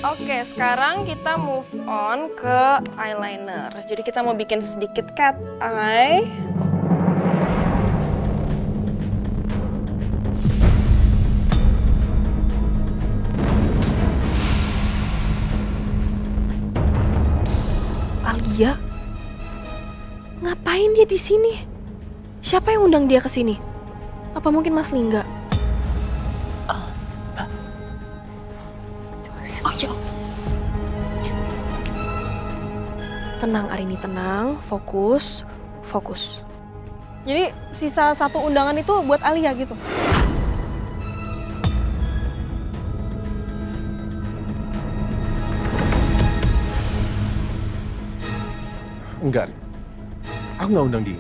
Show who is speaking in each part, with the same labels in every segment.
Speaker 1: Oke, sekarang kita move on ke eyeliner. Jadi kita mau bikin sedikit cat eye.
Speaker 2: Alia? Ngapain dia di sini? Siapa yang undang dia ke sini? Apa mungkin Mas Lingga? Oh ya. Tenang Arini, tenang, fokus, fokus.
Speaker 1: Jadi sisa satu undangan itu buat Alia gitu?
Speaker 3: Enggak, aku nggak undang dia.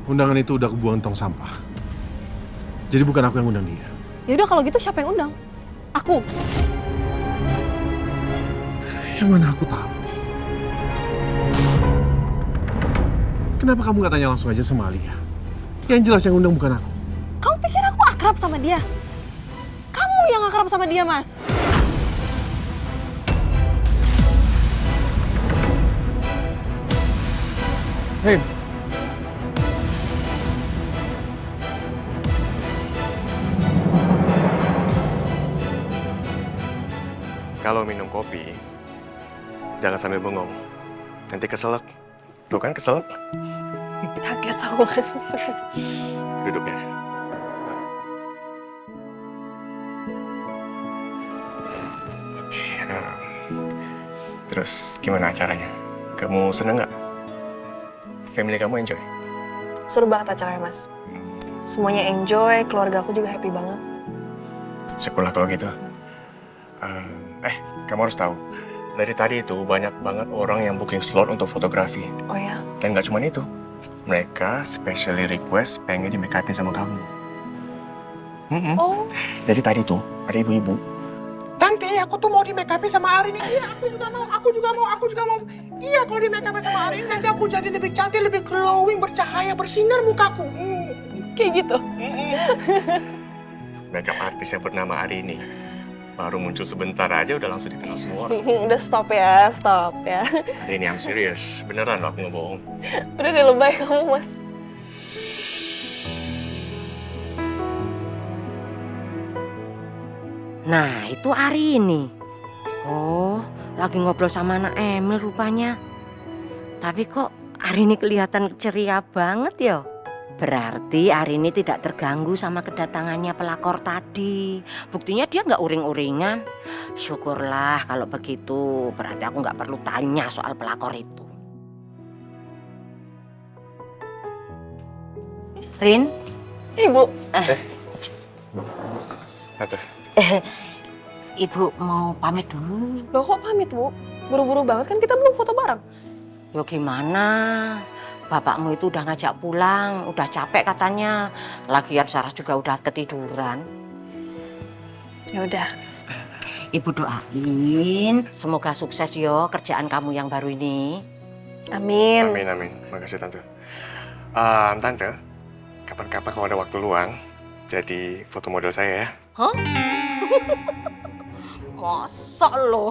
Speaker 3: Undangan itu udah kebuang tong sampah. Jadi bukan aku yang undang dia.
Speaker 1: Ya udah kalau gitu siapa yang undang? Aku.
Speaker 3: Yang mana aku tahu. Kenapa kamu gak tanya langsung aja sama Alia? Yang jelas yang undang bukan aku.
Speaker 1: Kamu pikir aku akrab sama dia? Kamu yang akrab sama dia, Mas.
Speaker 3: Hei.
Speaker 4: Kalau minum kopi, jangan sambil bengong. Nanti keselak. Tuh kan keselak.
Speaker 1: Kaget aku, Mas.
Speaker 4: Duduk ya. Terus gimana acaranya? Kamu seneng nggak? Family kamu enjoy?
Speaker 1: Seru banget acaranya, Mas. Semuanya enjoy, keluarga aku juga happy banget.
Speaker 4: Syukurlah kalau gitu. Kamu harus tahu, dari tadi itu banyak banget orang yang booking slot untuk fotografi.
Speaker 1: Oh ya?
Speaker 4: Dan nggak cuma itu, mereka specially request pengen di make upin sama kamu.
Speaker 1: Oh.
Speaker 4: Jadi tadi tuh ada ibu-ibu. Tante, aku tuh mau di make upin sama Arin. Iya, aku juga mau, aku juga mau, aku juga mau. Iya, kalau di make upin sama Arin nanti aku jadi lebih cantik, lebih glowing, bercahaya, bersinar mukaku.
Speaker 1: Kayak gitu?
Speaker 4: Makeup artis yang bernama Arini. Baru muncul sebentar aja udah langsung dikenal semua orang.
Speaker 1: Udah stop ya.
Speaker 4: Arini, I'm serious. Beneran loh, aku nggak bohong.
Speaker 1: Udah deh lebay kamu, Mas.
Speaker 5: Nah, itu Arini. Oh, lagi ngobrol sama anak Emil rupanya. Tapi kok Arini kelihatan ceria banget ya? Berarti Arini tidak terganggu sama kedatangannya pelakor tadi. Buktinya dia nggak uring-uringan. Syukurlah kalau begitu. Berarti aku nggak perlu tanya soal pelakor itu. Rin?
Speaker 1: Ibu.
Speaker 4: Tante.
Speaker 5: Ibu mau pamit dulu.
Speaker 1: Loh kok pamit, Bu? Buru-buru banget kan kita belum foto bareng.
Speaker 5: Yo gimana? Bapakmu itu udah ngajak pulang, udah capek katanya. Lagian Sarah juga udah ketiduran.
Speaker 1: Ya udah.
Speaker 5: Ibu doain semoga sukses yo kerjaan kamu yang baru ini.
Speaker 1: Amin.
Speaker 4: Amin. Makasih Tante. Tante, kapan-kapan kalau ada waktu luang, jadi foto model saya ya.
Speaker 5: Hah? Masa loh?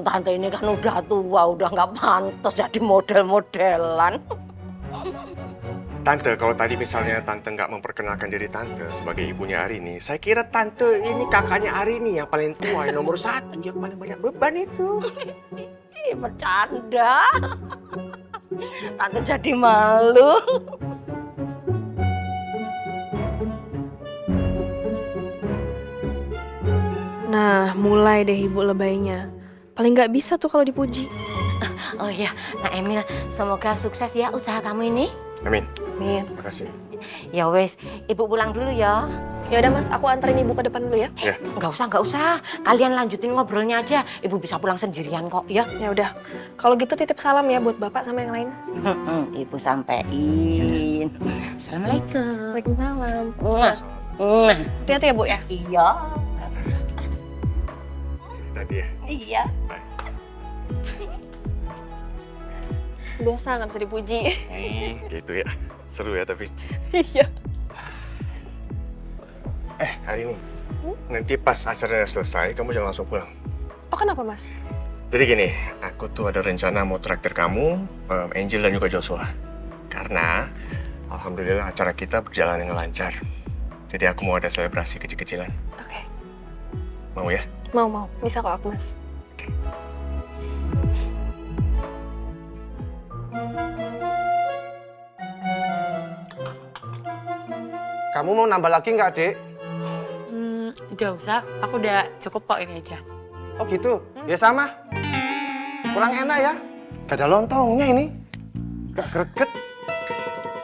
Speaker 5: Tante ini kan udah tua, udah nggak pantas jadi model-modelan.
Speaker 4: Tante, kalau tadi misalnya Tante nggak memperkenalkan diri Tante sebagai ibunya Arini, saya kira Tante ini kakaknya Arini yang paling tua, yang nomor 1, yang paling banyak beban itu.
Speaker 5: Bercanda. Tante jadi malu.
Speaker 2: Nah, mulai deh ibu lebaynya. Paling nggak bisa tuh kalau dipuji.
Speaker 5: Oh iya, nah Emil, semoga sukses ya usaha kamu ini.
Speaker 4: Amin.
Speaker 1: Amin.
Speaker 4: Terima kasih.
Speaker 5: Ya wes, ibu pulang dulu ya.
Speaker 2: Ya udah Mas, aku anterin ibu ke depan dulu ya.
Speaker 5: Nggak usah. Kalian lanjutin ngobrolnya aja. Ibu bisa pulang sendirian kok, ya.
Speaker 2: Ya udah. Kalau gitu titip salam ya buat Bapak sama yang lain.
Speaker 5: Ibu sampein. Assalamualaikum.
Speaker 2: Waalaikumsalam. Hati-hati ya Bu ya.
Speaker 5: Iya.
Speaker 3: Tadi ya.
Speaker 5: Iya.
Speaker 2: Biasa nggak bisa dipuji.
Speaker 3: Gitu ya. Seru ya tapi.
Speaker 2: Iya.
Speaker 3: Hari ini. Nanti pas acaranya selesai, kamu jangan langsung pulang.
Speaker 2: Oh kenapa Mas?
Speaker 3: Jadi gini, aku tuh ada rencana mau traktir kamu, Angel dan juga Joshua. Karena, alhamdulillah acara kita berjalan dengan lancar. Jadi aku mau ada selebrasi kecil-kecilan.
Speaker 2: Oke.
Speaker 3: Mau ya?
Speaker 2: Mau. Bisa kok aku Mas.
Speaker 4: Kamu mau nambah lagi nggak, Dek?
Speaker 6: Udah usah, aku udah cukup kok ini aja.
Speaker 4: Oh gitu? Ya sama. Kurang enak ya? Gak ada lontongnya ini. Gak greget.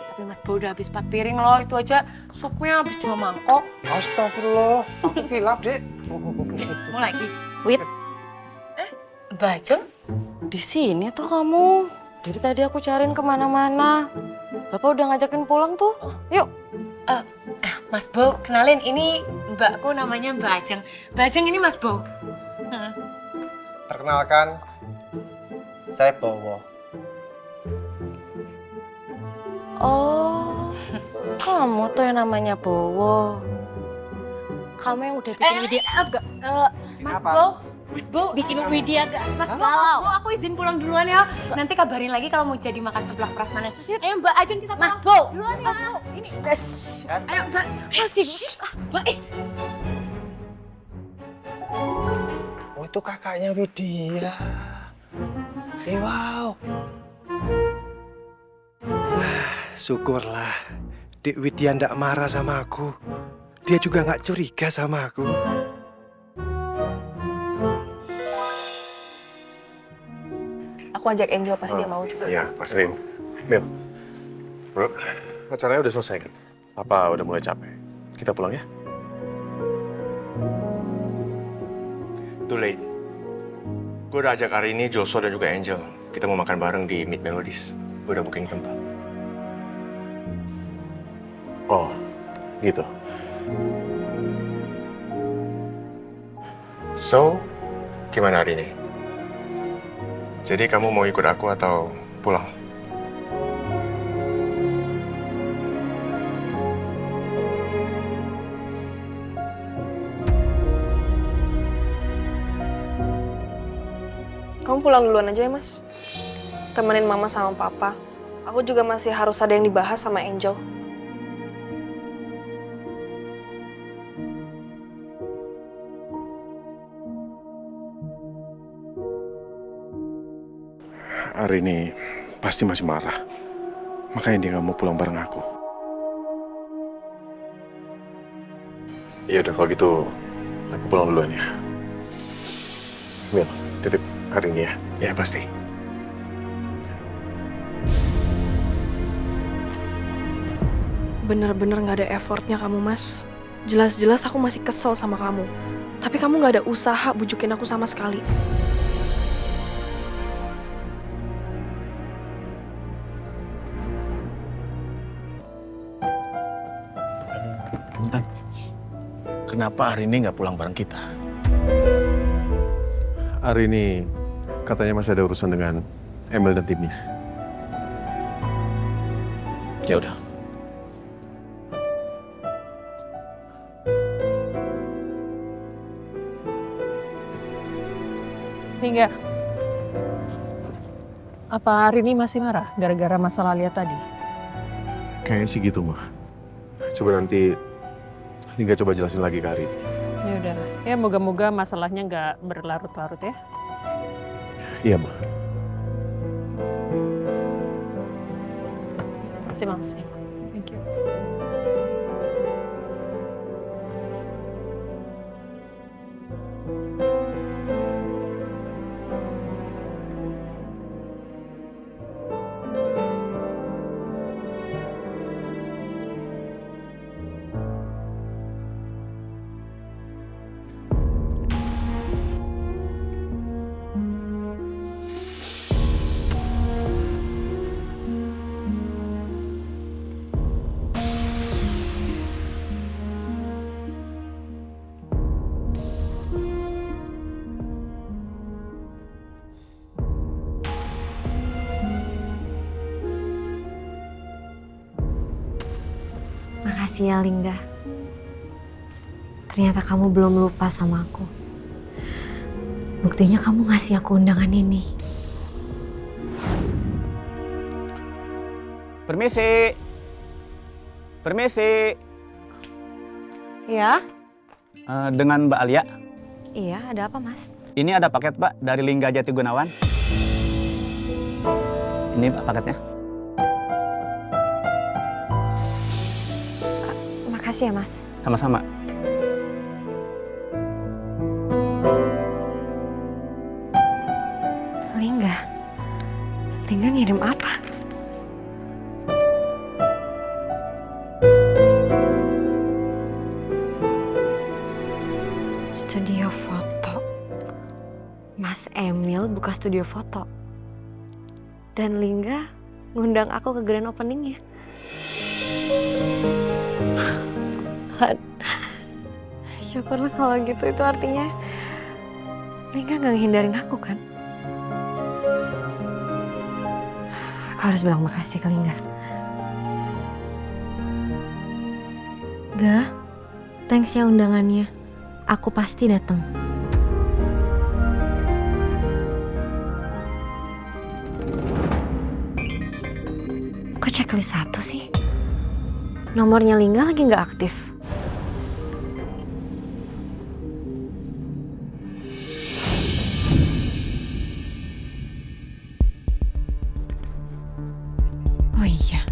Speaker 6: Tapi Mas Bo udah habis 4 piring loh, itu aja supnya habis 2 mangkok.
Speaker 4: Astagfirullah. Aku hilaf, Dek.
Speaker 6: Mau lagi?
Speaker 1: Wit,
Speaker 6: Mbak Ajeng?
Speaker 1: di sini tuh kamu. Dari tadi aku cariin kemana-mana. Bapak udah ngajakin pulang tuh. Yuk.
Speaker 6: Mas Bo, kenalin ini mbakku namanya Mbak Ajeng. Mbak Ajeng ini Mas Bo.
Speaker 4: Perkenalkan, saya Bowo.
Speaker 1: Oh, kamu tuh yang namanya Bowo. Kamu yang udah bikin Widya agak
Speaker 6: Mas
Speaker 4: Apa?
Speaker 6: Bo, bikin Widya agak Mas Bo, aku izin pulang duluan ya. Nanti kabarin lagi kalau mau jadi makan sebelah prasmanan. Ayo Mbak Ajeng kita pulang. Mas Bo, duluan ya. Ini, ayo Mbak, masih. Mbak,
Speaker 4: Oh, itu kakaknya Widya. Wow. Syukurlah, Dik Widya ndak marah sama aku. Dia juga nggak curiga sama aku.
Speaker 2: Aku ajak Angel pasti dia mau juga.
Speaker 3: Iya, pastiin. Mil, bro, acaranya udah selesai kan? Papa udah mulai capek. Kita pulang ya? Too late. Gue udah ajak hari ini Joshua dan juga Angel. Kita mau makan bareng di Mid Melodies. Gue udah booking tempat. Oh, gitu. So, gimana hari ini? Jadi kamu mau ikut aku atau pulang?
Speaker 2: Kamu pulang duluan aja ya Mas. Temenin Mama sama Papa. Aku juga masih harus ada yang dibahas sama Angel.
Speaker 3: Hari ini pasti masih marah. Makanya dia nggak mau pulang bareng aku. Ya udah kalau gitu aku pulang duluan ya. Mil, titip hari ini ya. Ya pasti.
Speaker 2: Bener-bener gak ada effortnya kamu Mas. Jelas-jelas aku masih kesel sama kamu. Tapi kamu gak ada usaha bujukin aku sama sekali.
Speaker 7: Intan, kenapa hari ini nggak pulang bareng kita?
Speaker 3: Hari ini katanya masih ada urusan dengan Emil dan timnya.
Speaker 7: Ya udah.
Speaker 8: Hingga apa hari ini masih marah gara-gara masalah lihat tadi?
Speaker 3: Kayaknya sih gitu, mah. Coba nanti Hingga coba jelasin lagi ke Arin.
Speaker 8: Ya udah, ya moga-moga masalahnya nggak berlarut-larut ya.
Speaker 3: Iya, mah.
Speaker 8: Makasih. Thank you.
Speaker 9: Makasih ya Lingga. Ternyata kamu belum lupa sama aku. Buktinya kamu ngasih aku undangan ini.
Speaker 10: Permisi. Permisi.
Speaker 9: Iya?
Speaker 10: Dengan Mbak Alia.
Speaker 9: Iya, ada apa Mas?
Speaker 10: Ini ada paket, Pak, dari Lingga Jati Gunawan. Ini Pak paketnya.
Speaker 9: Makasih ya Mas.
Speaker 10: Sama-sama.
Speaker 9: Lingga? Lingga ngirim apa? Studio foto. Mas Emil buka studio foto. Dan Lingga ngundang aku ke grand openingnya. Syukurlah kalau gitu, itu artinya Lingga gak ngehindarin aku kan? Aku harus bilang makasih ke Lingga. Ga, thanks ya undangannya. Aku pasti datang. Kok checklist 1 sih? Nomornya Lingga lagi nggak aktif. Oh iya.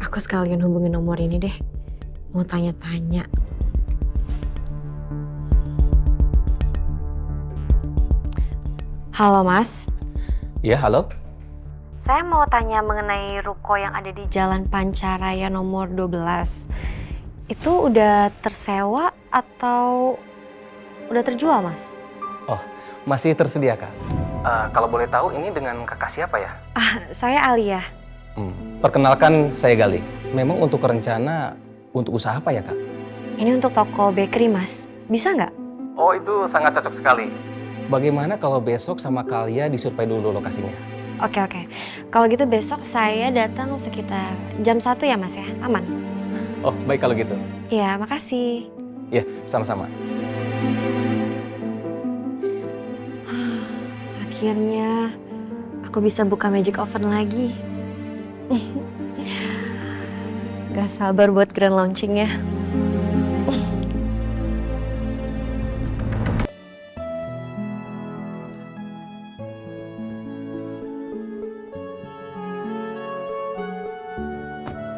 Speaker 9: Aku sekalian hubungin nomor ini deh. Mau tanya-tanya. Halo Mas.
Speaker 10: Iya, halo.
Speaker 9: Saya mau tanya mengenai ruko yang ada di Jalan Pancaraya nomor 12. Itu udah tersewa atau udah terjual, Mas?
Speaker 11: Masih tersedia, Kak. Kalau boleh tahu ini dengan kakak siapa ya?
Speaker 9: Saya Alia.
Speaker 11: Perkenalkan, saya Gali. Memang untuk rencana untuk usaha apa ya, Kak?
Speaker 9: Ini untuk toko bakery, Mas. Bisa nggak?
Speaker 11: Oh, itu sangat cocok sekali. Bagaimana kalau besok sama Kalia disurvei dulu lokasinya?
Speaker 9: Oke. Kalau gitu besok saya datang sekitar jam 1 ya, Mas ya? Aman?
Speaker 11: Oh, baik kalau gitu.
Speaker 9: Iya, makasih.
Speaker 11: Ya, sama-sama.
Speaker 9: Akhirnya aku bisa buka magic oven lagi. Gak sabar buat grand launchingnya.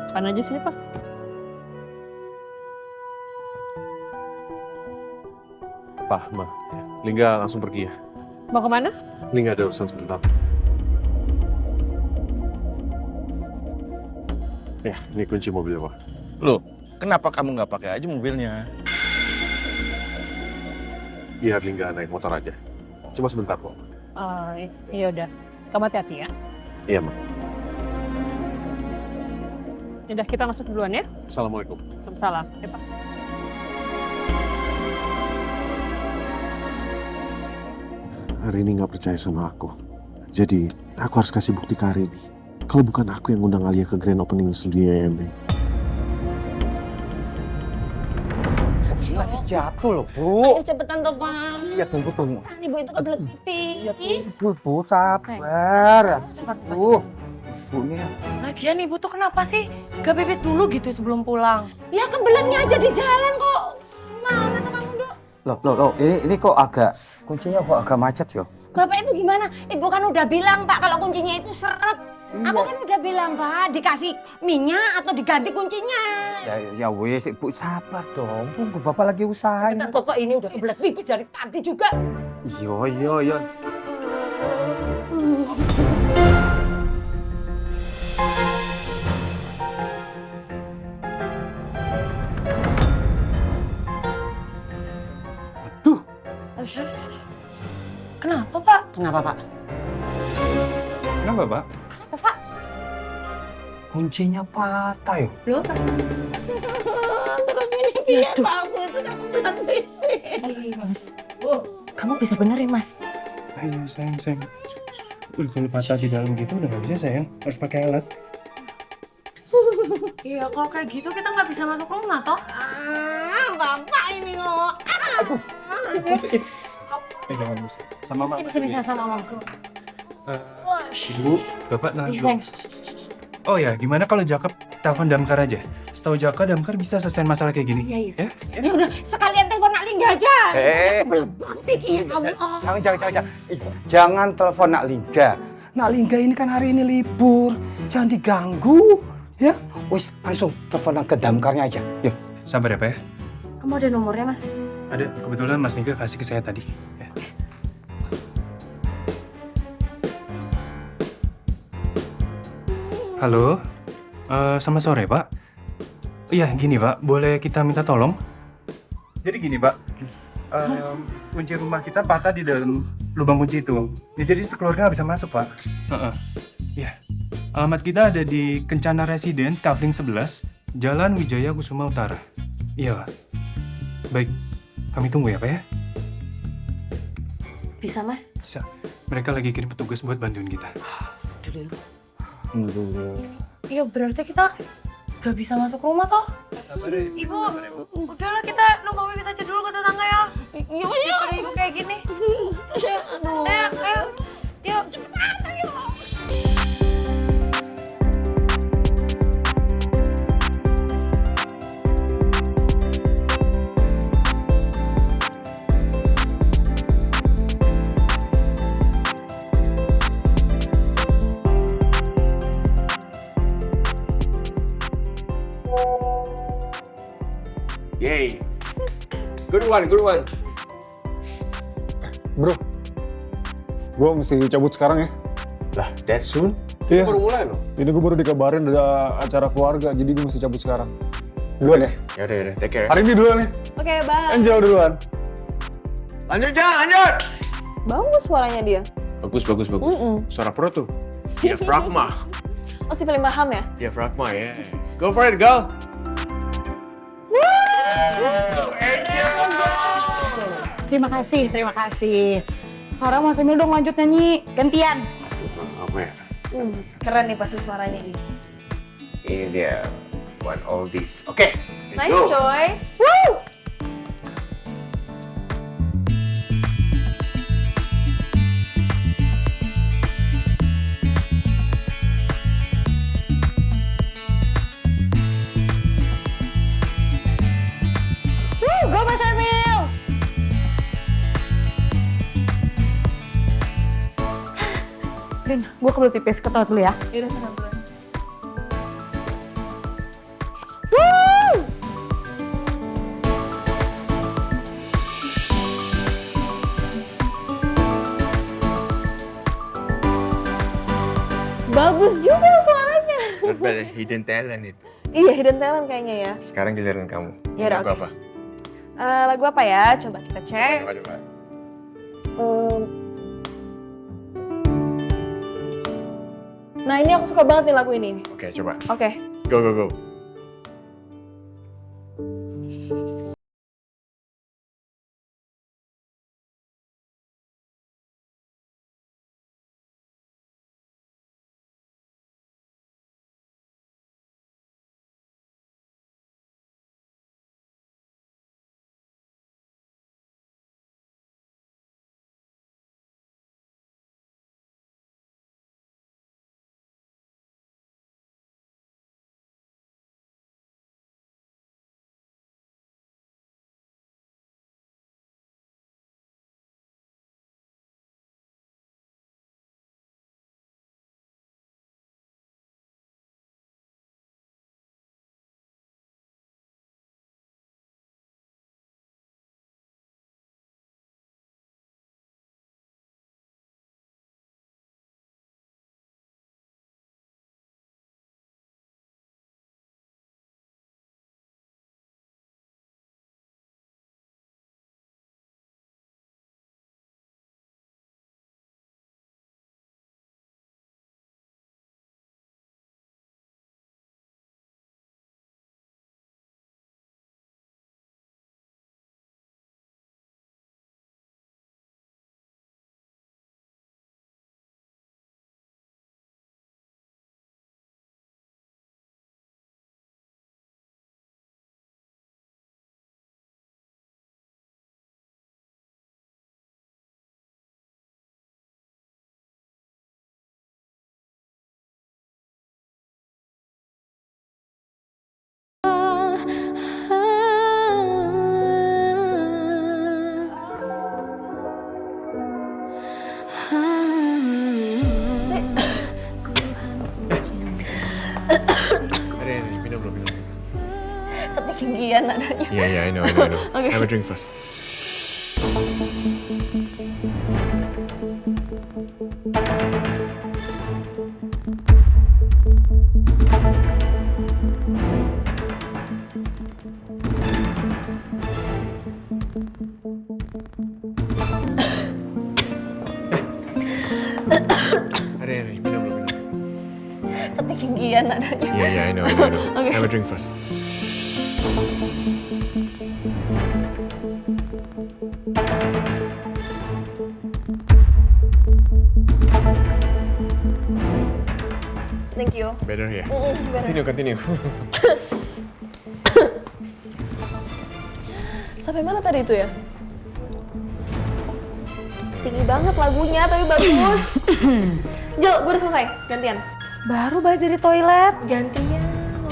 Speaker 8: Apaan aja sini, Pak?
Speaker 12: Pak, Ma, Lingga langsung pergi ya.
Speaker 8: Mau kemana?
Speaker 12: Lingga ada urusan sebentar. Ya, ini kunci mobilnya, Pak.
Speaker 7: Loh, kenapa kamu nggak pakai aja mobilnya?
Speaker 12: Biar Lingga naik motor aja. Cuma sebentar kok.
Speaker 8: Iya udah. Kamu hati-hati ya.
Speaker 12: Iya, Ma.
Speaker 8: Udah, kita masuk duluan ya.
Speaker 12: Assalamualaikum.
Speaker 8: Salam. Ya, Pak.
Speaker 12: Hari ini nggak percaya sama aku. Jadi, aku harus kasih bukti ke hari ini. Kalau bukan aku yang ngundang Alia ke grand opening studio Emin.
Speaker 4: Lagi jatuh loh, Bu.
Speaker 6: Ayo cepetan tuh, Pak.
Speaker 4: Iya, tunggu.
Speaker 6: Kan ibu itu kebelet pipis.
Speaker 4: Bu, sabar. Bu, ini
Speaker 6: Lagian ibu tuh kenapa sih gak pipis dulu gitu sebelum pulang? Ya kebeletnya aja di jalan kok. Mana tuh kamu, Dok?
Speaker 4: Loh, ini kok kuncinya kok agak macet yo.
Speaker 6: Bapak itu gimana? Ibu kan udah bilang, Pak, kalau kuncinya itu seret.
Speaker 4: Iya.
Speaker 6: Aku kan udah bilang, Pak, dikasih minyak atau diganti kuncinya.
Speaker 4: Ya wes, Bu, sabar dong. Tunggu, Bapak lagi usahain.
Speaker 6: Kok ini udah kebelet pipis dari tadi juga.
Speaker 4: Iya. Aduh.
Speaker 6: Kenapa, Pak?
Speaker 4: Kenapa, Pak?
Speaker 11: Kenapa, Pak?
Speaker 6: Kenapa, Pak?
Speaker 4: Kuncinya patah yo.
Speaker 6: Loh? Terus ini dia, Pak, aku itu udah kebelet pipis.
Speaker 9: Mas, kamu bisa benerin, Mas?
Speaker 12: Ayo, sayang.
Speaker 3: Kalau patah di dalam gitu udah nggak bisa sayang, harus pakai alat.
Speaker 6: Iya, kalau kayak gitu kita nggak bisa masuk rumah toh. Bapak ini loh.
Speaker 3: Pegangan bisa. Sama mama.
Speaker 6: Sini sama mama.
Speaker 3: Ibu, bapak langsung.
Speaker 6: Thanks.
Speaker 3: Oh ya, gimana kalau Jakob telepon Damkar aja? Setahu Jaka, Damkar bisa selesai masalah kayak gini.
Speaker 6: Iya.
Speaker 3: Ya?
Speaker 6: Ya udah, sekalian telepon Nak Lingga aja.
Speaker 13: Jangan telepon Nak Lingga. Nak Lingga ini kan hari ini libur. Jangan diganggu. Ya, wis langsung telepon ke Damkarnya aja. Yuk.
Speaker 3: Sabar ya, Pak ya.
Speaker 6: Kamu ada nomornya, Mas?
Speaker 3: Ada, kebetulan Mas Nika kasih ke saya tadi. Ya. Halo, selamat sore, Pak. Iya, gini, Pak. Boleh kita minta tolong? Jadi gini, Pak. Kunci rumah kita patah di dalam lubang kunci itu. Ya, jadi sekeluarga nggak bisa masuk, Pak. Iya. Alamat kita ada di Kencana Residence, Kavling 11, Jalan Wijaya Kusuma Utara. Iya, Pak. Baik, kami tunggu ya, Pak ya.
Speaker 6: Bisa, Mas?
Speaker 3: Bisa. Mereka lagi kirim petugas buat bantuin kita.
Speaker 6: Iya, berarti kita gak bisa masuk rumah toh? Ibu, udahlah kita nunggu pipis aja dulu ke tetangga ya. Yuk. Daripada ibu kayak gini. Ayo. Yuk. Cepetan, ayo.
Speaker 12: Yay. Good one.
Speaker 14: Bro, gue mesti cabut sekarang ya.
Speaker 12: Lah, that soon?
Speaker 14: Iya.
Speaker 12: Baru mulai loh.
Speaker 14: Ini gue baru dikabarin ada acara keluarga, jadi gue mesti cabut sekarang. Duluan ya?
Speaker 12: Yaudah, take care.
Speaker 14: Hari ini duluan ya.
Speaker 1: Oke, bye.
Speaker 14: Angel duluan.
Speaker 12: Lanjut, lanjut!
Speaker 1: Bagus suaranya dia.
Speaker 12: Bagus. Suara pro tuh. Diafragma.
Speaker 1: Oh, si paling paham ya?
Speaker 12: Diafragma, ya. Go for it, girl!
Speaker 6: Terima kasih. Sekarang Mas Emil dong lanjut nyanyi, gantian.
Speaker 12: Apa ya?
Speaker 1: Keren nih pasti suaranya ini.
Speaker 12: Ini dia. One all this. Oke.
Speaker 1: Nice choice.
Speaker 6: Woo! Go Mas Emil! Rin, gue kebelet pipis ke toilet dulu ya.
Speaker 1: Yaudah, sana duluan. Bagus juga suaranya.
Speaker 3: Not bad, hidden talent itu.
Speaker 1: Iya, hidden talent kayaknya ya.
Speaker 3: Sekarang giliran kamu.
Speaker 1: Ya udah,
Speaker 3: Lagu
Speaker 1: oke.
Speaker 3: apa?
Speaker 1: Lagu apa ya? Coba kita cek.
Speaker 3: Coba.
Speaker 1: Nah, ini aku suka banget nih lagu ini.
Speaker 3: Oke, coba.
Speaker 1: Oke.
Speaker 3: Go.
Speaker 2: nadanya.
Speaker 3: Iya, I know.
Speaker 2: Okay.
Speaker 3: Have a drink first. Hari, minum.
Speaker 2: Ketinggian nadanya.
Speaker 3: Iya, I know.
Speaker 2: Okay.
Speaker 3: Have a drink first.
Speaker 1: Thank you.
Speaker 3: Better ya?
Speaker 1: Better.
Speaker 3: Continue.
Speaker 2: Sampai mana tadi itu ya?
Speaker 1: Tinggi banget lagunya, tapi bagus. Jel, gue udah selesai. Gantian.
Speaker 6: Baru balik dari toilet.
Speaker 1: Gantian.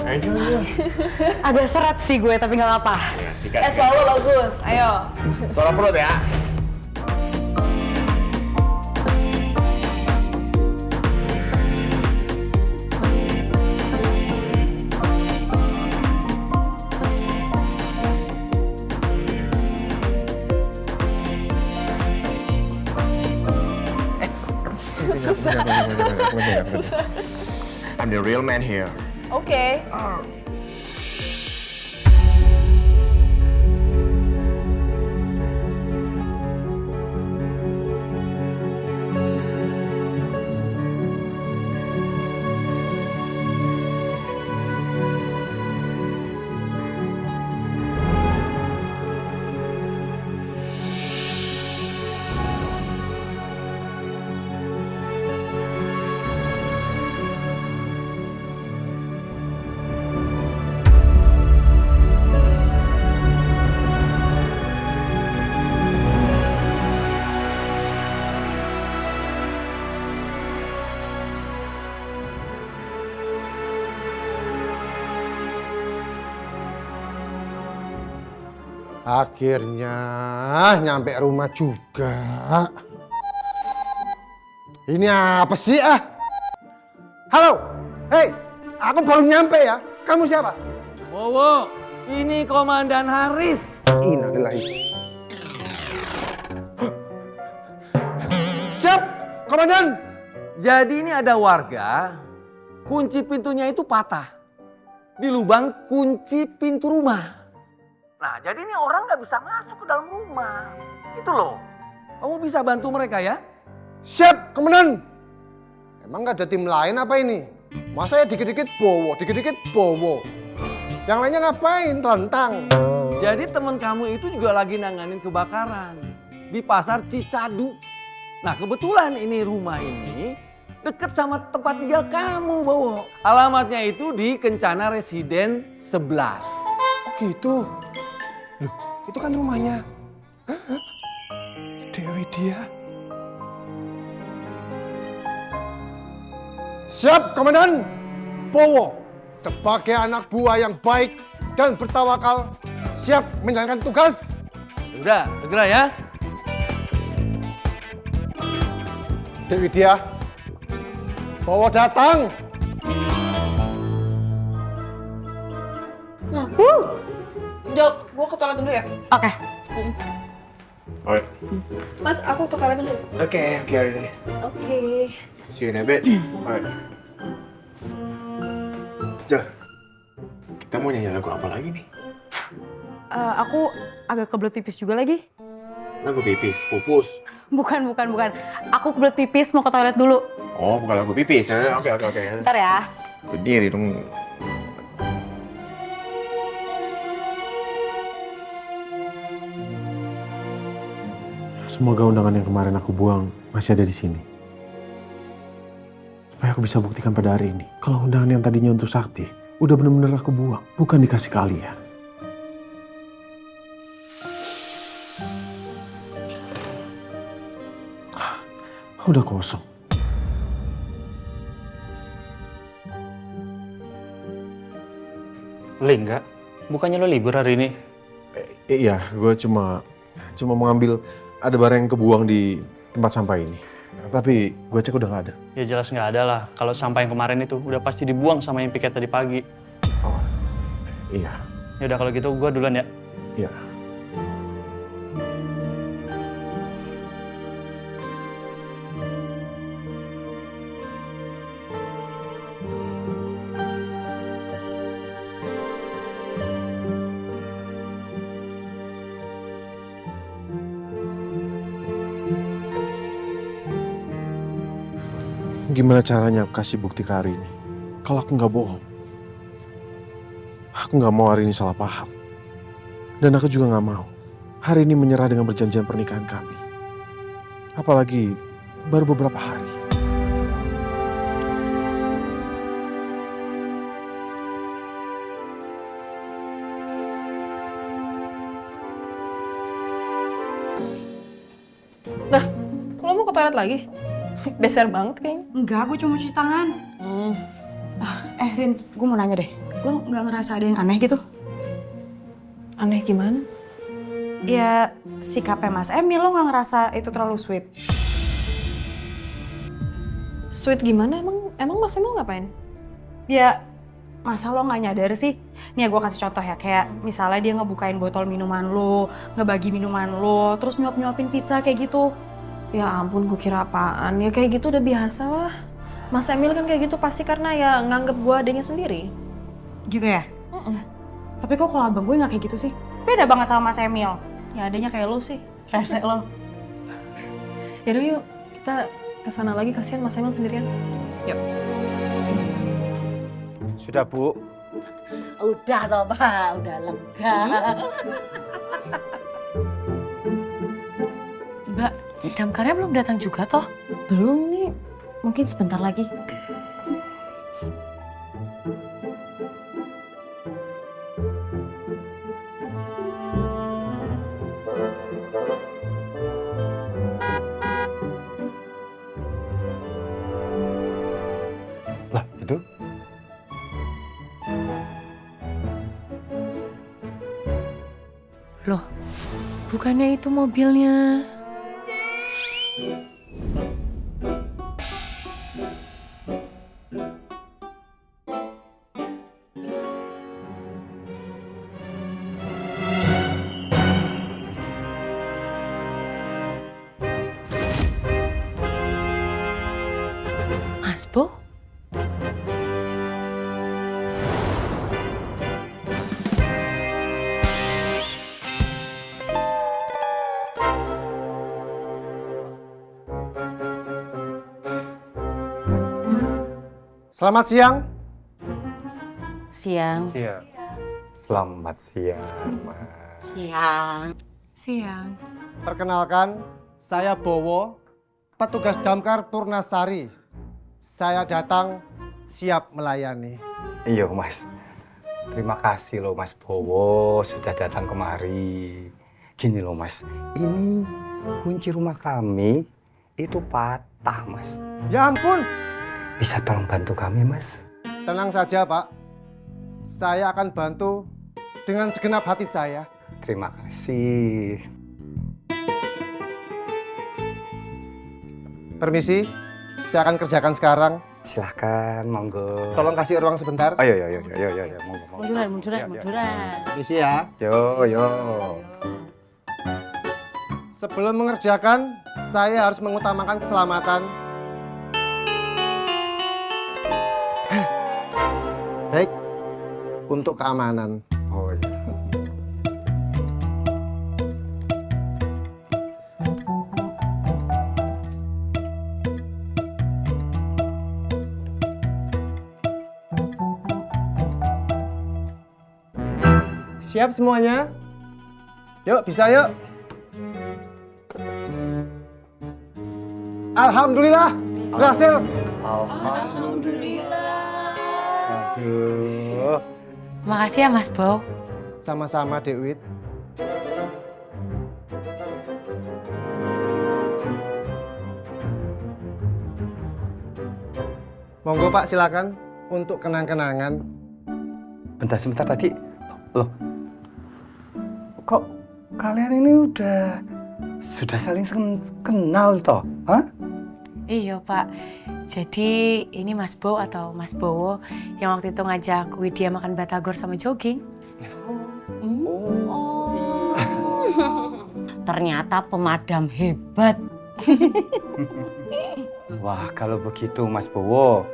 Speaker 3: Angel.
Speaker 6: Agak seret sih gue, tapi nggak apa-apa.
Speaker 1: Suara lo bagus. Ayo.
Speaker 3: Suara perut ya. I'm the real man here.
Speaker 1: Oke.
Speaker 4: Akhirnya nyampe rumah juga. Ini apa sih Halo, hei, aku baru nyampe ya. Kamu siapa?
Speaker 15: Wowo, ini Komandan Haris.
Speaker 4: Innalillahi. Siap, Komandan.
Speaker 15: Jadi ini ada warga, kunci pintunya itu patah. Di lubang kunci pintu rumah. Nah, jadi ini orang nggak bisa masuk ke dalam rumah. Itu loh. Kamu bisa bantu mereka ya?
Speaker 4: Siap, Komandan. Emang nggak ada tim lain apa ini? Masa ya dikit-dikit bowo. Yang lainnya ngapain? Telentang.
Speaker 15: Jadi teman kamu itu juga lagi nanganin kebakaran di pasar Cicadu. Nah, kebetulan ini rumah ini dekat sama tempat tinggal kamu, Bowo. Alamatnya itu di Kencana Residen 11.
Speaker 4: Gitu. Loh, itu kan rumahnya Dewi dia. Siap, Komandan. Bowo, sebagai anak buah yang baik dan bertawakal, siap menjalankan tugas.
Speaker 15: Udah, segera ya.
Speaker 4: Dewi dia. Bowo datang.
Speaker 2: Jel, gue ke toilet dulu ya.
Speaker 6: Oke.
Speaker 3: Alright.
Speaker 2: Mas, aku ke toilet dulu.
Speaker 3: Okay, Arini.
Speaker 2: Oke.
Speaker 3: See you in a bit. Alright. Jel, kita mau nyanyi lagu apa lagi nih?
Speaker 6: Aku agak kebelet pipis juga lagi.
Speaker 3: Lagu pipis, pupus.
Speaker 6: Bukan. Aku kebelet pipis, mau ke toilet dulu.
Speaker 3: Oh, bukan lagu pipis. Oke.
Speaker 6: Bentar ya.
Speaker 3: Berdiri dong.
Speaker 12: Semoga undangan yang kemarin aku buang masih ada di sini. Supaya aku bisa buktikan pada hari ini kalau undangan yang tadinya untuk Sakti udah bener-bener aku buang, bukan dikasih ke Alia. Udah kosong.
Speaker 10: Lingga, bukannya lo libur hari ini?
Speaker 12: Iya, gue cuma mau ngambil ada barang yang kebuang di tempat sampah ini. Tapi gue cek udah nggak ada.
Speaker 10: Ya jelas nggak ada lah. Kalau sampah yang kemarin itu udah pasti dibuang sama yang piket tadi pagi.
Speaker 12: Oh, iya.
Speaker 10: Yaudah kalau gitu gue duluan ya.
Speaker 12: Iya. Gimana caranya aku kasih bukti ke Arini kalau aku nggak bohong? Aku nggak mau Arini salah paham. Dan aku juga nggak mau Arini menyerah dengan perjanjian pernikahan kami. Apalagi baru beberapa hari.
Speaker 1: Nah, lo mau ke toilet lagi? Beser banget kayaknya.
Speaker 16: Enggak, gue cuma cuci tangan. Rin, gue mau nanya deh. Lo nggak ngerasa ada yang aneh gitu?
Speaker 2: Aneh gimana?
Speaker 16: Ya, sikapnya Mas Emil lo nggak ngerasa itu terlalu sweet?
Speaker 2: Sweet gimana? Emang Mas Emil ngapain?
Speaker 16: Ya, masa lo nggak nyadar sih? Nih gue kasih contoh ya, kayak misalnya dia ngebukain botol minuman lo, ngebagi minuman lo, terus nyuap-nyuapin pizza kayak gitu.
Speaker 2: Ya ampun, gue kira apaan. Ya kayak gitu udah biasa lah. Mas Emil kan kayak gitu pasti karena ya nganggep gue adanya sendiri.
Speaker 16: Gitu ya? Tapi kok kalau abang gue nggak kayak gitu sih? Beda banget sama Mas Emil.
Speaker 2: Ya adanya kayak lo sih.
Speaker 16: Rese lo.
Speaker 2: Yaudah yuk, kita kesana lagi, kasihan Mas Emil sendirian. Yuk.
Speaker 13: Sudah, Bu.
Speaker 5: Udah toh, Pak. Udah lega.
Speaker 6: Mbak, damkarnya belum datang juga toh?
Speaker 9: Belum nih, mungkin sebentar lagi.
Speaker 13: Lah, itu?
Speaker 6: Loh, bukannya itu mobilnya? Mas Bo?
Speaker 4: Selamat siang.
Speaker 6: Siang.
Speaker 13: Siang. Selamat siang, Mas.
Speaker 6: Siang. Siang.
Speaker 4: Perkenalkan, saya Bowo, petugas damkar Purnasari. Saya datang siap melayani.
Speaker 13: Iya, Mas. Terima kasih loh Mas Bowo sudah datang kemari. Gini loh Mas, ini kunci rumah kami itu patah, Mas.
Speaker 4: Ya ampun.
Speaker 13: Bisa tolong bantu kami, Mas?
Speaker 4: Tenang saja, Pak. Saya akan bantu dengan segenap hati saya.
Speaker 13: Terima kasih.
Speaker 4: Permisi, saya akan kerjakan sekarang.
Speaker 13: Silahkan, monggo.
Speaker 4: Tolong kasih ruang sebentar.
Speaker 13: Oh, iya, monggo.
Speaker 6: Munduran.
Speaker 4: Permisi ya.
Speaker 13: Yo.
Speaker 4: Sebelum mengerjakan, saya harus mengutamakan keselamatan. Baik, untuk keamanan.
Speaker 13: Oh iya.
Speaker 4: Siap semuanya? Yuk, bisa yuk. Alhamdulillah, berhasil.
Speaker 13: Aduh.
Speaker 6: Makasih ya Mas Bo.
Speaker 4: Sama-sama, Dewit. Monggo Pak, silakan untuk kenang-kenangan.
Speaker 13: Sebentar tadi. Loh. Kok kalian ini sudah saling kenal toh? Hah?
Speaker 6: Iya Pak, jadi ini Mas Bo atau Mas Bowo yang waktu itu ngajak Widya makan batagor sama jogging.
Speaker 5: Ternyata pemadam hebat.
Speaker 13: Wah, kalau begitu Mas Bowo,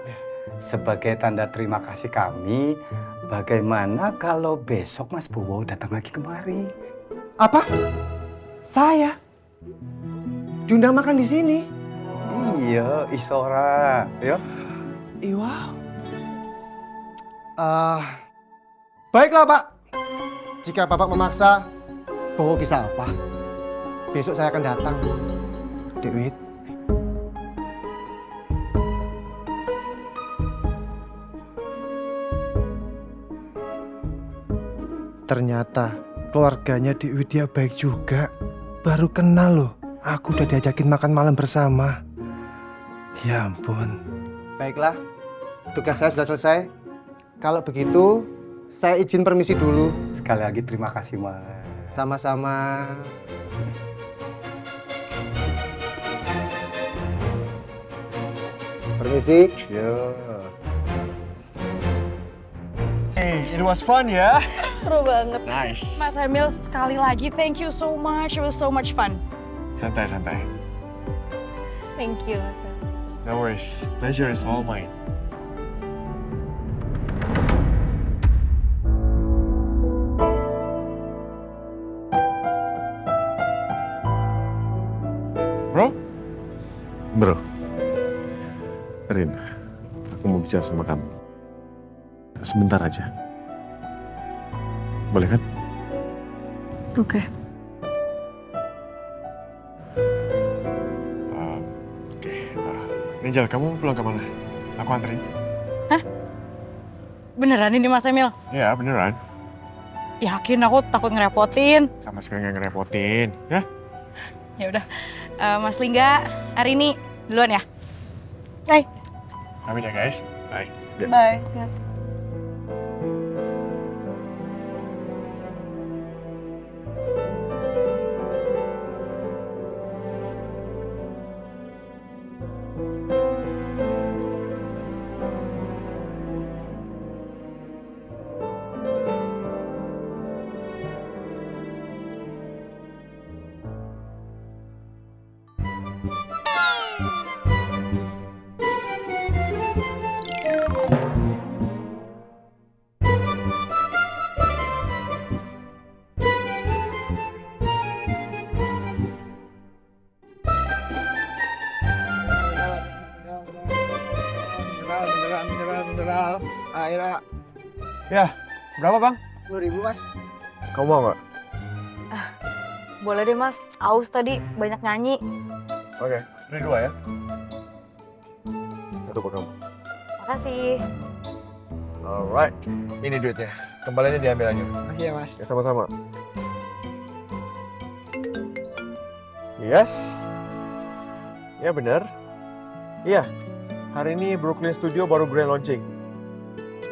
Speaker 13: sebagai tanda terima kasih kami, bagaimana kalau besok Mas Bowo datang lagi kemari?
Speaker 4: Apa? Saya? Diundang makan di sini?
Speaker 13: Iya, Isora. Ya.
Speaker 4: Wow. Baiklah Pak. Jika Bapak memaksa, Bowo bisa apa? Besok saya akan datang. Dewi. Ternyata keluarganya Dik Widya baik juga. Baru kenal loh, aku udah diajakin makan malam bersama. Ya ampun. Baiklah, tugas saya sudah selesai. Kalau begitu, saya izin permisi dulu.
Speaker 13: Sekali lagi terima kasih, Mas.
Speaker 4: Sama-sama. Permisi.
Speaker 13: Yo.
Speaker 3: Hey, it was fun ya.
Speaker 16: Seru banget.
Speaker 3: Nice.
Speaker 16: Mas Emil, sekali lagi thank you so much. It was so much fun.
Speaker 3: Santai.
Speaker 16: Thank you, Mas Emil.
Speaker 3: No worries. Pleasure is all mine.
Speaker 12: Bro, Rin, aku mau bicara sama kamu. Sebentar aja. Boleh kan?
Speaker 2: Oke.
Speaker 3: Angel, kamu pulang kemana? Aku anterin.
Speaker 16: Hah? Beneran ini Mas Emil?
Speaker 3: Ya, beneran.
Speaker 16: Yakin, aku takut ngerepotin.
Speaker 3: Sama sekali nggak ngerepotin, ya?
Speaker 16: Ya udah, Mas Lingga, hari ini duluan ya. Bye.
Speaker 3: Amin ya guys. Bye.
Speaker 16: Bye.
Speaker 4: Mineral. Aira.
Speaker 3: Ya, berapa bang?
Speaker 4: 10.000 Mas.
Speaker 3: Kamu mau nggak?
Speaker 16: Boleh deh Mas, aus tadi banyak nyanyi.
Speaker 3: Oke, ini 2 ya. 1 buat kamu.
Speaker 16: Makasih.
Speaker 3: Alright, ini duitnya. Kembaliannya diambil aja.
Speaker 4: Makasih ya Mas.
Speaker 3: Ya sama-sama. Yes. Ya benar. Iya. Hari ini Brooklyn Studio baru grand launching.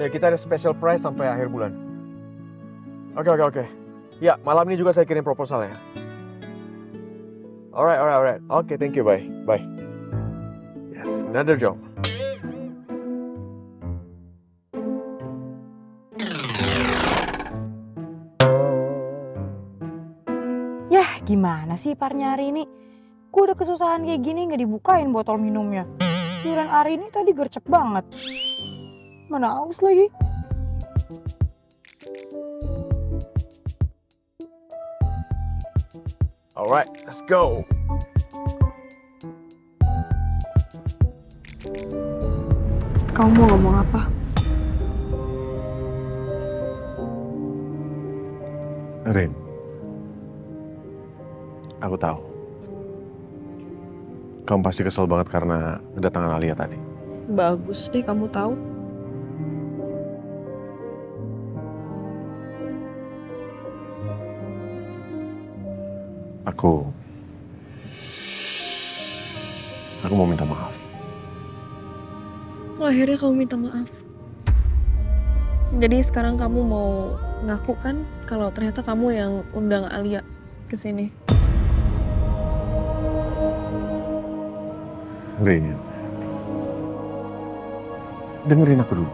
Speaker 3: Ya kita ada special price sampai akhir bulan. Oke. Ya malam ini juga saya kirim proposal ya. Alright. Oke, thank you. Bye. Yes, another job.
Speaker 16: Yah, gimana sih parnya hari ini? Gue udah kesusahan kayak gini nggak dibukain botol minumnya. Giliran hari ini tadi gercep banget. Mana aus lagi?
Speaker 3: Alright, let's go.
Speaker 2: Kamu mau ngomong apa?
Speaker 12: Rin, aku tahu. Kamu pasti kesel banget karena kedatangan Alia tadi.
Speaker 2: Bagus deh kamu tahu.
Speaker 12: Aku mau minta maaf.
Speaker 2: Akhirnya kamu minta maaf. Jadi sekarang kamu mau ngaku kan kalau ternyata kamu yang undang Alia ke sini.
Speaker 12: Rin, dengerin aku dulu.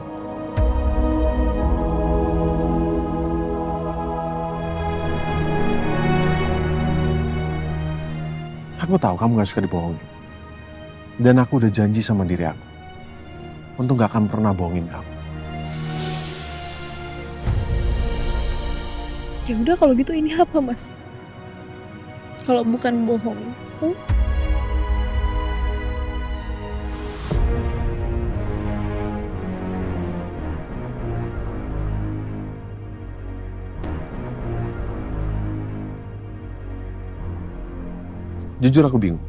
Speaker 12: Aku tahu kamu gak suka dibohongin. Dan aku udah janji sama diri aku untuk gak akan pernah bohongin kamu.
Speaker 2: Ya udah kalau gitu ini apa, Mas? Kalau bukan bohong.
Speaker 12: Jujur aku bingung.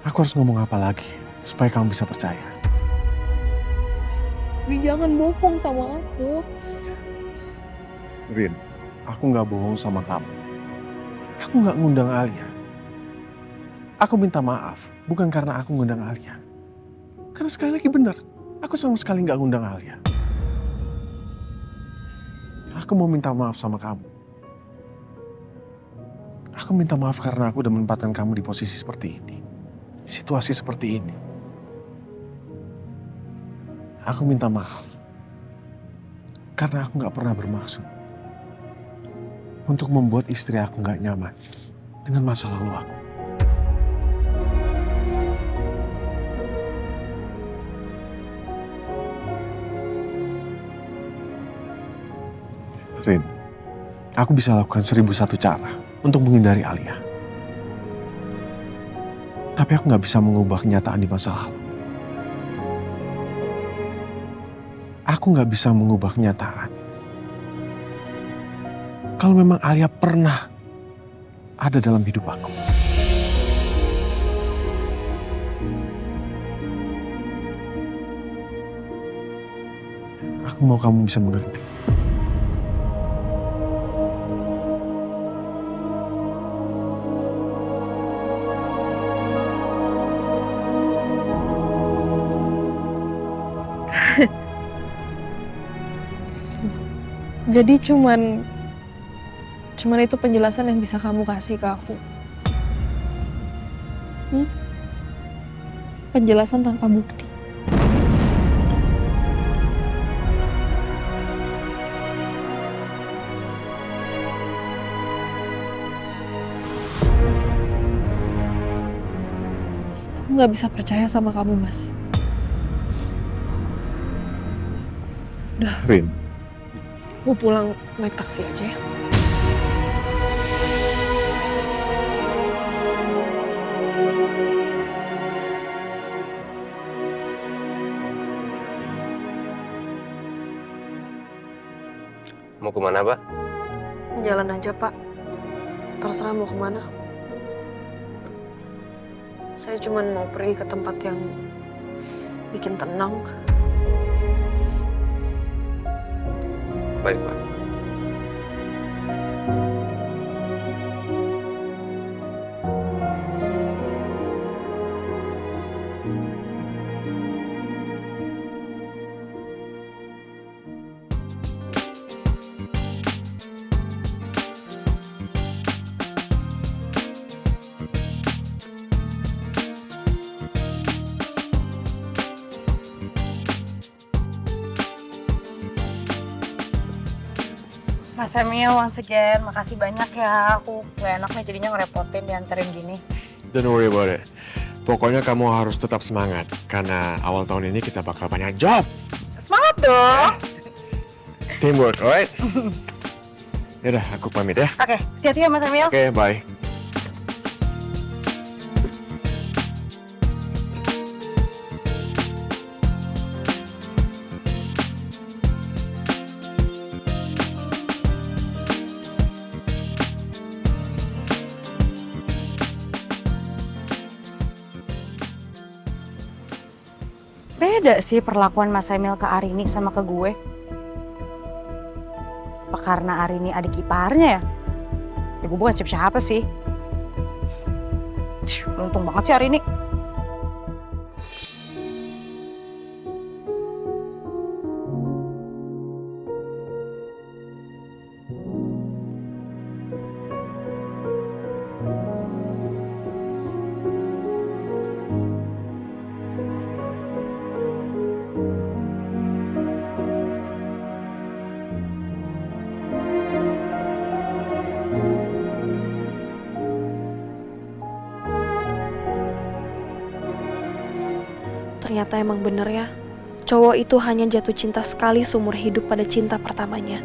Speaker 12: Aku harus ngomong apa lagi supaya kamu bisa percaya.
Speaker 2: Jangan bohong sama aku.
Speaker 12: Rin, aku nggak bohong sama kamu. Aku nggak ngundang Alia. Aku minta maaf, bukan karena aku ngundang Alia. Karena sekali lagi benar, aku sama sekali nggak ngundang Alia. Aku mau minta maaf sama kamu. Aku minta maaf karena aku udah menempatkan kamu di posisi seperti ini. Situasi seperti ini. Aku minta maaf. Karena aku gak pernah bermaksud untuk membuat istri aku gak nyaman dengan masa lalu aku. Rin, aku bisa lakukan 1001 cara untuk menghindari Alia. Tapi aku gak bisa mengubah kenyataan di masa lalu. Aku gak bisa mengubah kenyataan. Kalau memang Alia pernah ada dalam hidup aku. Aku mau kamu bisa mengerti.
Speaker 2: Jadi cuman itu penjelasan yang bisa kamu kasih ke aku. Penjelasan tanpa bukti. Aku nggak bisa percaya sama kamu, Mas. Udah.
Speaker 12: Rin.
Speaker 2: Aku pulang naik taksi aja ya.
Speaker 17: Mau kemana, Pak?
Speaker 2: Jalan aja, Pak. Terserah mau kemana. Saya cuma mau pergi ke tempat yang bikin tenang.
Speaker 17: Baik, Pak.
Speaker 16: Mas Emil, once again, makasih banyak ya. Aku gak enak nih jadinya ngerepotin dianterin gini.
Speaker 3: Don't worry about it. Pokoknya kamu harus tetap semangat. Karena awal tahun ini kita bakal banyak job.
Speaker 16: Semangat dong!
Speaker 3: Teamwork, alright? Yaudah, aku pamit ya.
Speaker 16: Oke, hati-hati ya Mas Emil.
Speaker 3: Oke, bye.
Speaker 16: Beda sih perlakuan Mas Emil ke Arini sama ke gue. Apa karena Arini adik iparnya ya? Ya gue bukan siapa-siapa sih. Beruntung banget sih Arini.
Speaker 2: ternyata emang bener ya. Cowok itu hanya jatuh cinta sekali seumur hidup pada cinta pertamanya.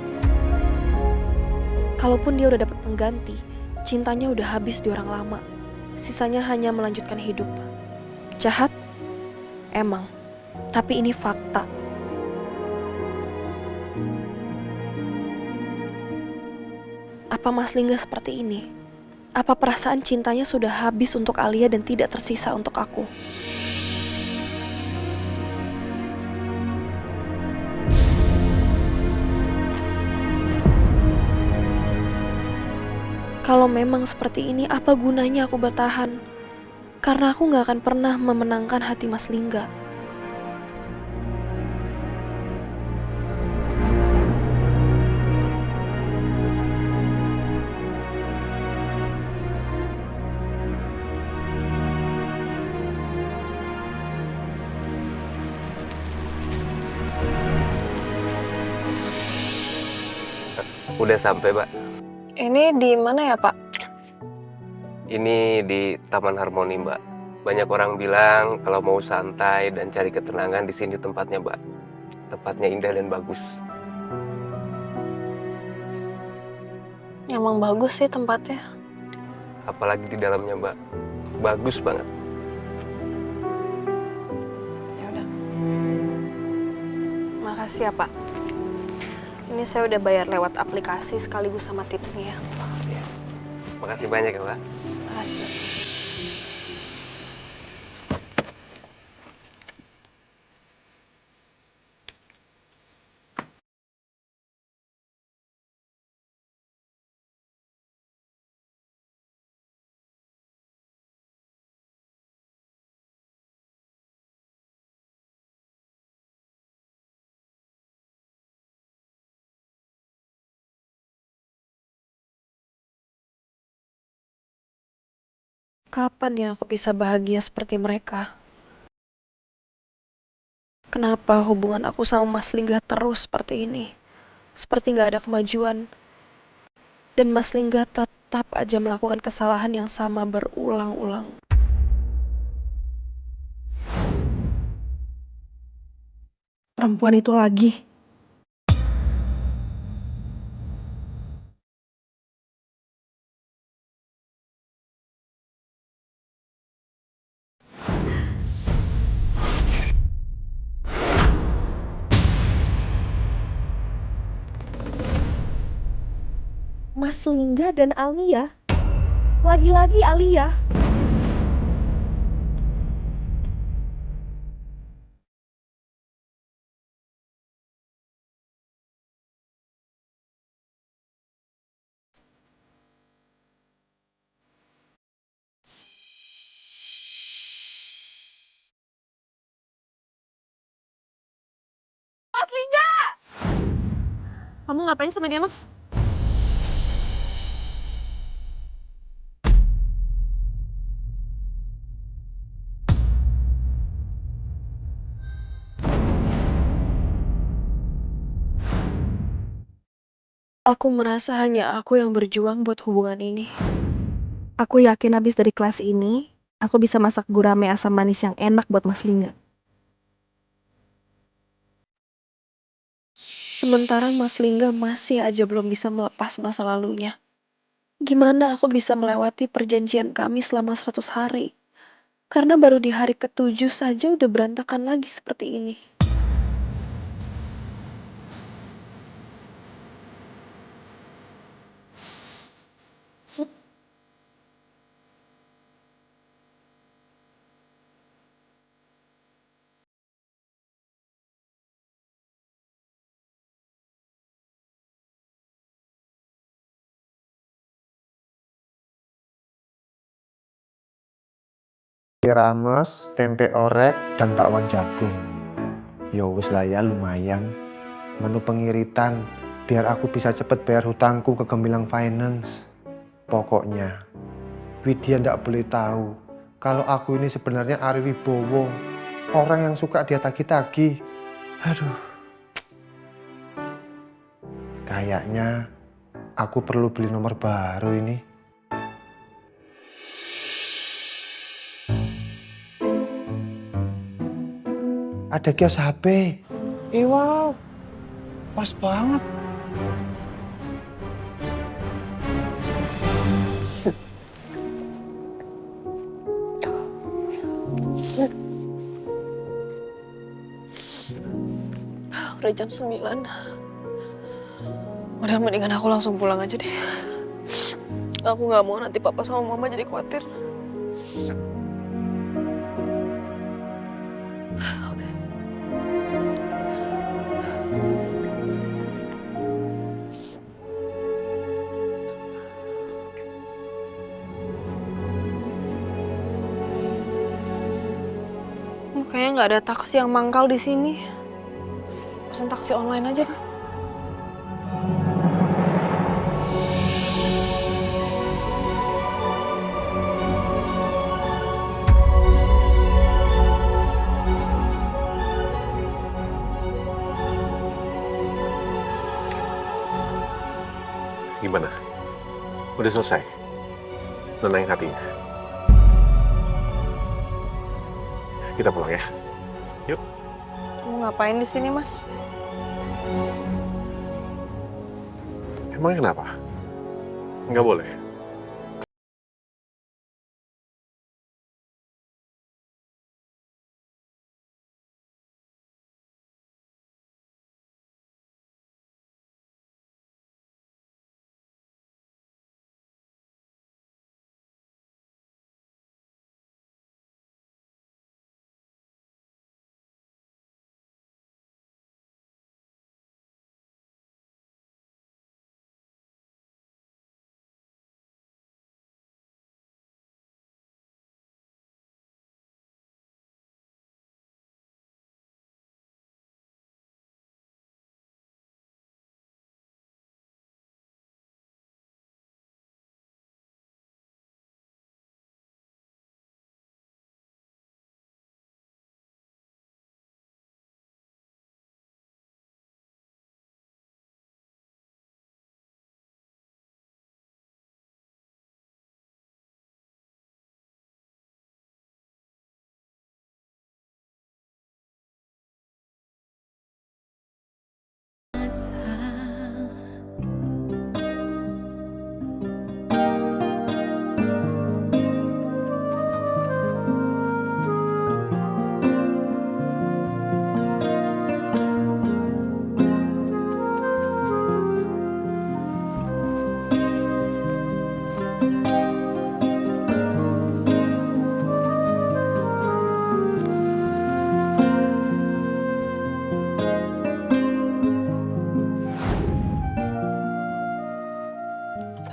Speaker 2: Kalaupun dia udah dapat pengganti, cintanya udah habis di orang lama. Sisanya hanya melanjutkan hidup. Jahat? Emang. Tapi ini fakta. Apa Mas Lingga seperti ini? Apa perasaan cintanya sudah habis untuk Alia dan tidak tersisa untuk aku? Kalau memang seperti ini, apa gunanya aku bertahan? Karena aku gak akan pernah memenangkan hati Mas Lingga.
Speaker 17: Udah sampai, Pak.
Speaker 2: Ini di mana ya, Pak?
Speaker 17: Ini di Taman Harmoni, Mbak. Banyak orang bilang kalau mau santai dan cari ketenangan di sini tempatnya, Mbak. Tempatnya indah dan bagus.
Speaker 2: Emang bagus sih tempatnya.
Speaker 17: Apalagi di dalamnya, Mbak. Bagus banget.
Speaker 2: Ya udah. Makasih ya, Pak. Ini saya udah bayar lewat aplikasi sekaligus sama tipsnya ya.
Speaker 17: Makasih banyak ya, Mbak.
Speaker 2: Makasih. Kapan ya aku bisa bahagia seperti mereka? Kenapa hubungan aku sama Mas Lingga terus seperti ini? Seperti gak ada kemajuan. Dan Mas Lingga tetap aja melakukan kesalahan yang sama berulang-ulang. Perempuan itu lagi. Mas Lingga dan Alia. Lagi-lagi Alia. Mas Lingga! Kamu ngapain sama dia, Mas? Aku merasa hanya aku yang berjuang buat hubungan ini. Aku yakin habis dari kelas ini, aku bisa masak gurame asam manis yang enak buat Mas Lingga. Sementara Mas Lingga masih aja belum bisa melepas masa lalunya. Gimana aku bisa melewati perjanjian kami selama 100 hari? Karena baru di hari ke-7 saja udah berantakan lagi seperti ini.
Speaker 4: Rames, tempe orek, dan bakwan jagung. Ya wis lah ya, lumayan. Menu pengiritan, biar aku bisa cepet bayar hutangku ke Gemilang Finance. Pokoknya, Widya ndak boleh tahu kalau aku ini sebenarnya Ari Wibowo, orang yang suka dia tagih-tagih. Aduh. Kayaknya aku perlu beli nomor baru ini. ada kios HP.
Speaker 12: Wow, pas banget.
Speaker 1: Udah jam 9. Udah mendingan aku langsung pulang aja deh. Aku nggak mau nanti papa sama mama jadi khawatir. Kayaknya nggak ada taksi yang mangkal di sini. Pesan taksi online aja.
Speaker 3: Gimana? Udah selesai? Tenangin hatinya. Kita pulang ya. Yuk.
Speaker 1: Kamu ngapain di sini, Mas?
Speaker 3: Emang kenapa? Nggak boleh?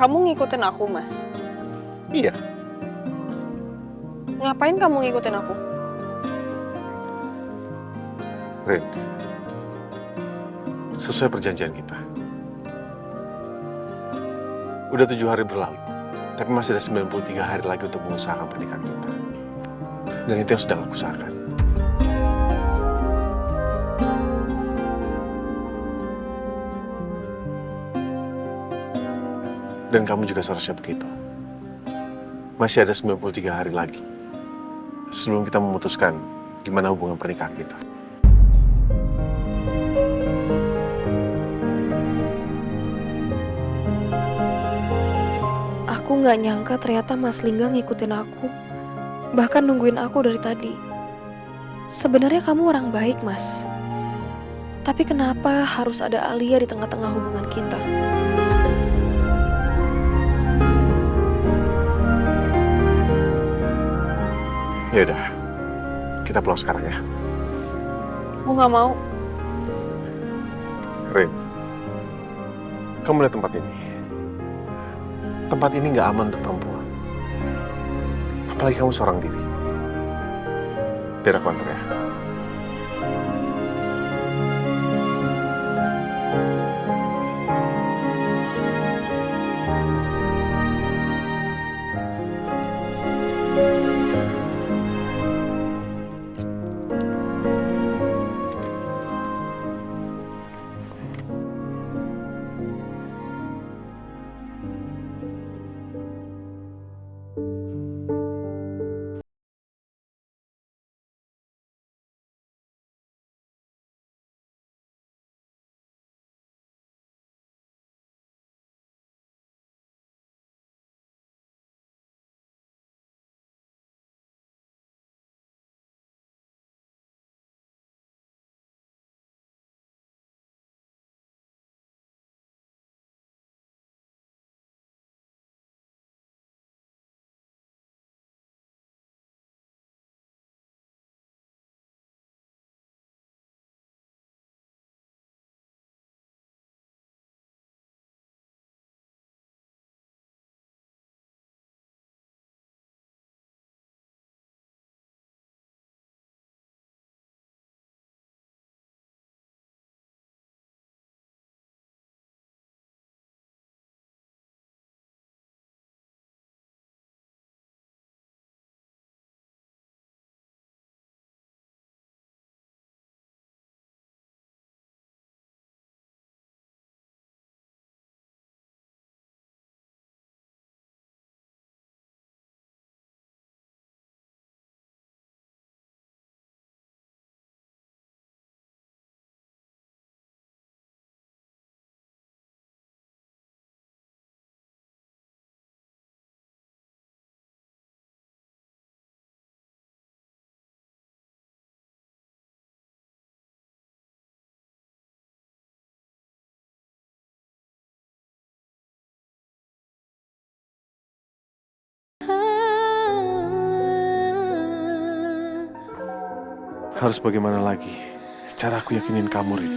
Speaker 1: Kamu ngikutin aku, Mas?
Speaker 3: Iya.
Speaker 1: Ngapain kamu ngikutin aku?
Speaker 3: Rin, sesuai perjanjian kita. Udah 7 hari berlalu, tapi masih ada 93 hari lagi untuk mengusahakan pernikahan kita. Dan itu yang sedang aku usahakan. Dan kamu juga seharusnya begitu. Masih ada 93 hari lagi sebelum kita memutuskan gimana hubungan pernikahan kita.
Speaker 2: Aku nggak nyangka ternyata Mas Lingga ngikutin aku. Bahkan nungguin aku dari tadi. Sebenarnya kamu orang baik, Mas. Tapi kenapa harus ada Alia di tengah-tengah hubungan kita?
Speaker 3: Ya udah, kita pulang sekarang ya.
Speaker 1: Aku nggak mau.
Speaker 3: Rin, kamu lihat tempat ini. Tempat ini nggak aman untuk perempuan. Apalagi kamu seorang diri. Biar aku antar ya.
Speaker 12: Harus bagaimana lagi cara aku yakinin kamu, Rin?